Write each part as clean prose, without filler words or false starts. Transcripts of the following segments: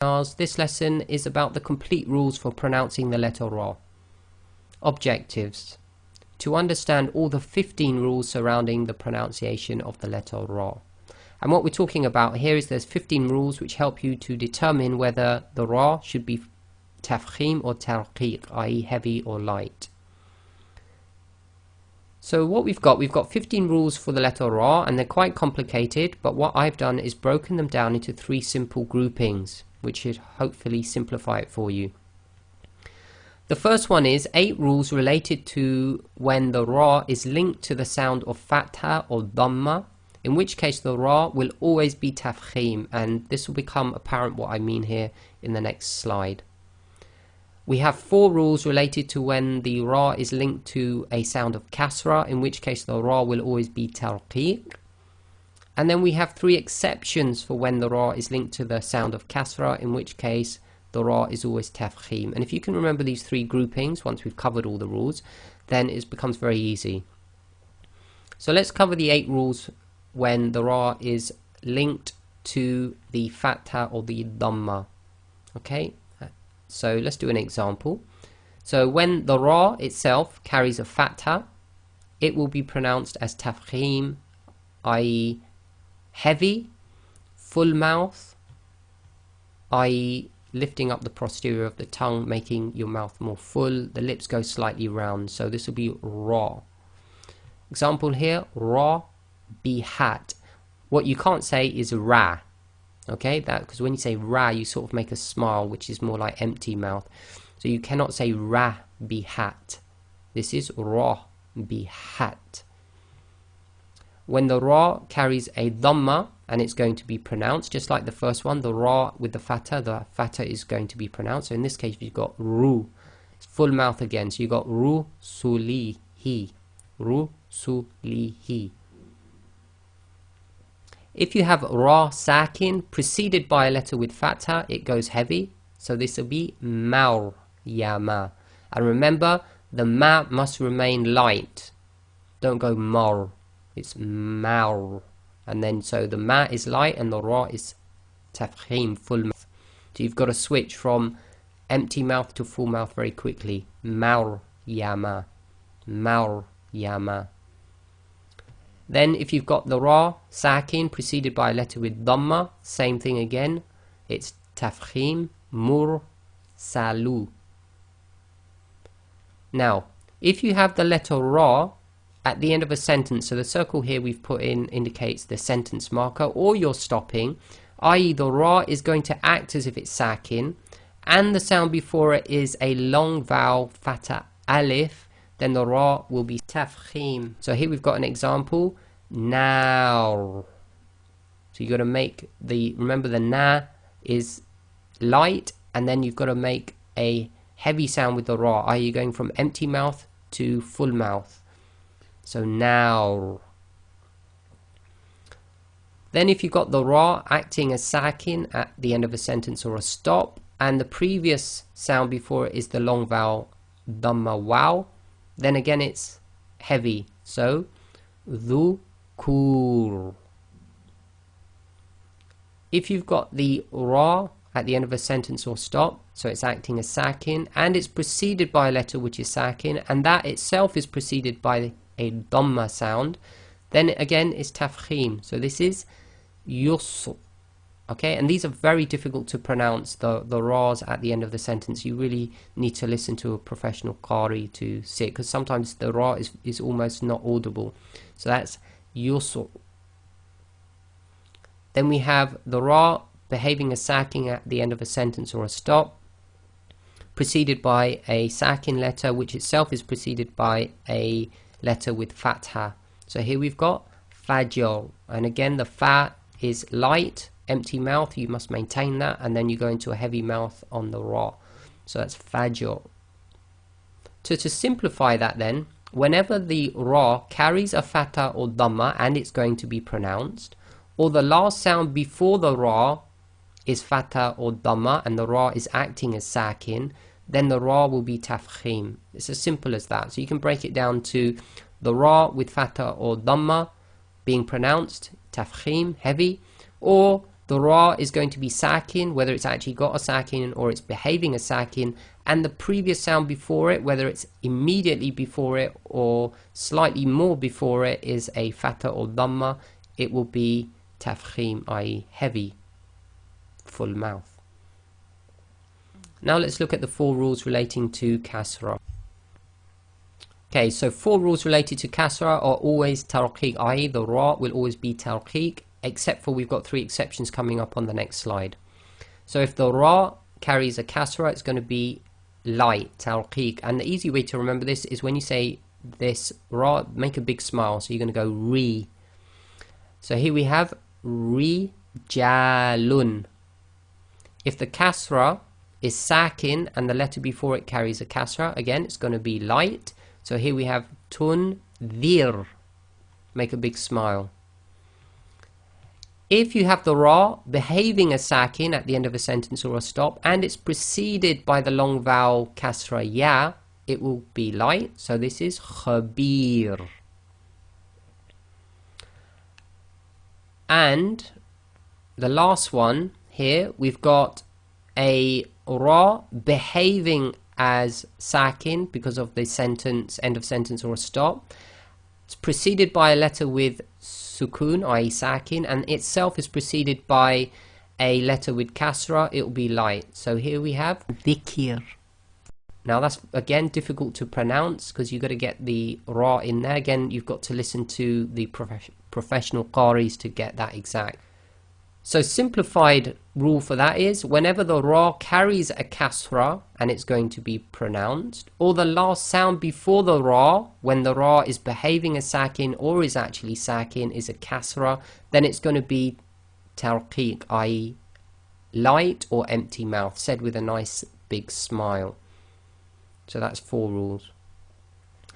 This lesson is about the complete rules for pronouncing the letter Ra. Objectives: to understand all the 15 rules surrounding the pronunciation of the letter Ra. And what we're talking about here is there's 15 rules which help you to determine whether the Ra should be tafkheem or tarqeeq, i.e. heavy or light. So what we've got 15 rules for the letter Ra, and they're quite complicated, but what I've done is broken them down into 3 simple groupings, which should hopefully simplify it for you. The first one is 8 rules related to when the Ra is linked to the sound of Fatha or Dhamma, in which case the Ra will always be tafkheem, and this will become apparent what I mean here in the next slide. We have 4 rules related to when the Ra is linked to a sound of Kasra, in which case the Ra will always be tarqeeq. And then we have 3 exceptions for when the Ra is linked to the sound of Kasra, in which case the Ra is always tafkheem. And if you can remember these 3 groupings, once we've covered all the rules, then it becomes very easy. So let's cover the 8 rules when the Ra is linked to the Fatha or the Dhamma. Okay, so let's do an example. So when the Ra itself carries a Fatha, it will be pronounced as tafkheem, i.e. heavy, full mouth, i.e. lifting up the posterior of the tongue, making your mouth more full, the lips go slightly round, so this will be Ra. Example here, Ra bihat. What you can't say is Ra, okay, that because when you say Ra you sort of make a smile, which is more like empty mouth, so you cannot say Ra bihat. This is Ra bihat. When the Ra carries a Dhamma, and it's going to be pronounced just like the first one, the Ra with the Fatha is going to be pronounced. So in this case you've got Ru, it's full mouth again, so you've got Ru sulihi, Ru sulihi. If you have Ra sakin preceded by a letter with Fatha, it goes heavy, so this will be Maur Yama. And remember, the Ma must remain light, don't go Mar, it's Maur. And then so the Ma is light and the Ra is tafkheem, full mouth. So you've got to switch from empty mouth to full mouth very quickly. Maur Yama, Maur Yama. Then if you've got the Ra sakin preceded by a letter with Dhamma, same thing again, it's tafkheem, Mur Salu. Now if you have the letter Ra at the end of a sentence, so the circle here we've put in indicates the sentence marker, or you're stopping, i.e. the Ra is going to act as if it's sakin and the sound before it is a long vowel Fatha Alif, then the Ra will be tafkheem. So here we've got an example, now. So you've got to make the, remember the na is light, and then you've got to make a heavy sound with the Ra, i.e. you're going from empty mouth to full mouth. So now. Then if you've got the Ra acting as sakin at the end of a sentence or a stop, and the previous sound before it is the long vowel Dhamma Wow, then again it's heavy, so dhukur. If you've got the Ra at the end of a sentence or stop, so it's acting as sakin and it's preceded by a letter which is sakin, and that itself is preceded by a Dhamma sound, then again it's tafkheem. So this is yusr. Okay, and these are very difficult to pronounce, the Ra's at the end of the sentence. You really need to listen to a professional Qari to see it, because sometimes the Ra is almost not audible. So that's yusr. Then we have the Ra behaving as sakin at the end of a sentence or a stop, preceded by a sakin letter, which itself is preceded by a letter with Fatha. So here we've got Fajr, and again the Fa is light, empty mouth, you must maintain that, and then you go into a heavy mouth on the Ra. So that's Fajr. So to simplify that then, whenever the Ra carries a Fatha or Dhamma and it's going to be pronounced, or the last sound before the Ra is Fatha or Dhamma and the Ra is acting as sakin, then the Ra will be tafkheem. It's as simple as that. So you can break it down to the Ra with Fatha or Dhamma being pronounced, tafkheem, heavy, or the ra is going to be sakin, whether it's actually got a sakin or it's behaving a sakin, and the previous sound before it, whether it's immediately before it or slightly more before it, is a fatha or dhamma. It will be tafkheem, i.e. heavy, full mouth. Now let's look at the 4 rules relating to kasra. Okay, so 4 rules related to kasra are always tarqeeq, i.e. the ra will always be tarqeeq, except for we've got 3 exceptions coming up on the next slide. So if the ra carries a kasra, it's going to be light, tarqeeq. And the easy way to remember this is when you say this ra, make a big smile. So you're going to go re. So here we have rijalun. If the kasra is sakin and the letter before it carries a kasra, again it's going to be light. So here we have tunzir. Make a big smile. If you have the ra behaving a sakin at the end of a sentence or a stop, and it's preceded by the long vowel kasra ya, it will be light. So this is khabir. And the last one here, we've got a ra behaving as sakin because of the sentence, end of sentence or a stop. It's preceded by a letter with sukun, i.e. sakin, and itself is preceded by a letter with kasra. It will be light. So here we have dhikr. Now that's again difficult to pronounce because you've got to get the ra in there. Again, you've got to listen to the professional qaris to get that exact. So simplified rule for that is whenever the ra carries a kasra and it's going to be pronounced, or the last sound before the ra, when the ra is behaving as sakin or is actually sakin, is a kasra, then it's going to be tarqeeq, i.e. light or empty mouth, said with a nice big smile. So that's 4 rules.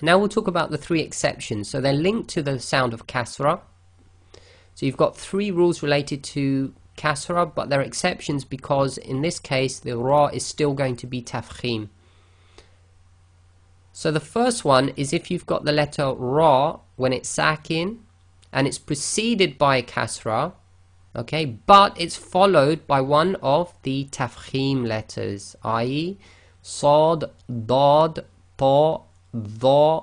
Now we'll talk about the 3 exceptions. So they're linked to the sound of kasra. So you've got 3 rules related to kasra, but they're exceptions because in this case the ra is still going to be tafkheem. So the first one is if you've got the letter ra when it's sakin and it's preceded by kasra, okay, but it's followed by one of the tafkheem letters, i.e. sad, dad, ta, dha,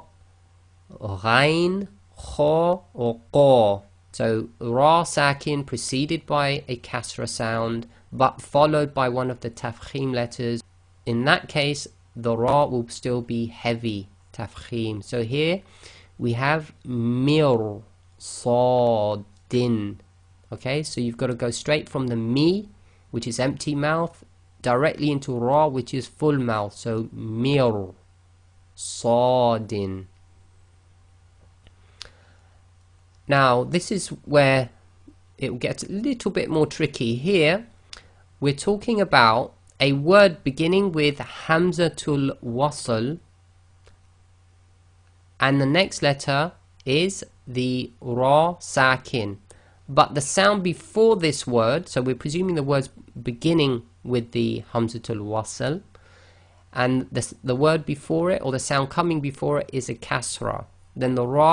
ghain, kha or qa. So ra sakin preceded by a kasra sound but followed by one of the tafkheem letters. In that case the ra will still be heavy, tafkheem. So here we have mir sadin. Okay, so you've got to go straight from the mi, which is empty mouth, directly into ra, which is full mouth. So mir sadin. Now this is where it gets a little bit more tricky. Here we're talking about a word beginning with hamzatul wasl and the next letter is the ra sakin, but the sound before this word, so we're presuming the word's beginning with the hamzatul wasl, and the word before it or the sound coming before it is a kasra, then the ra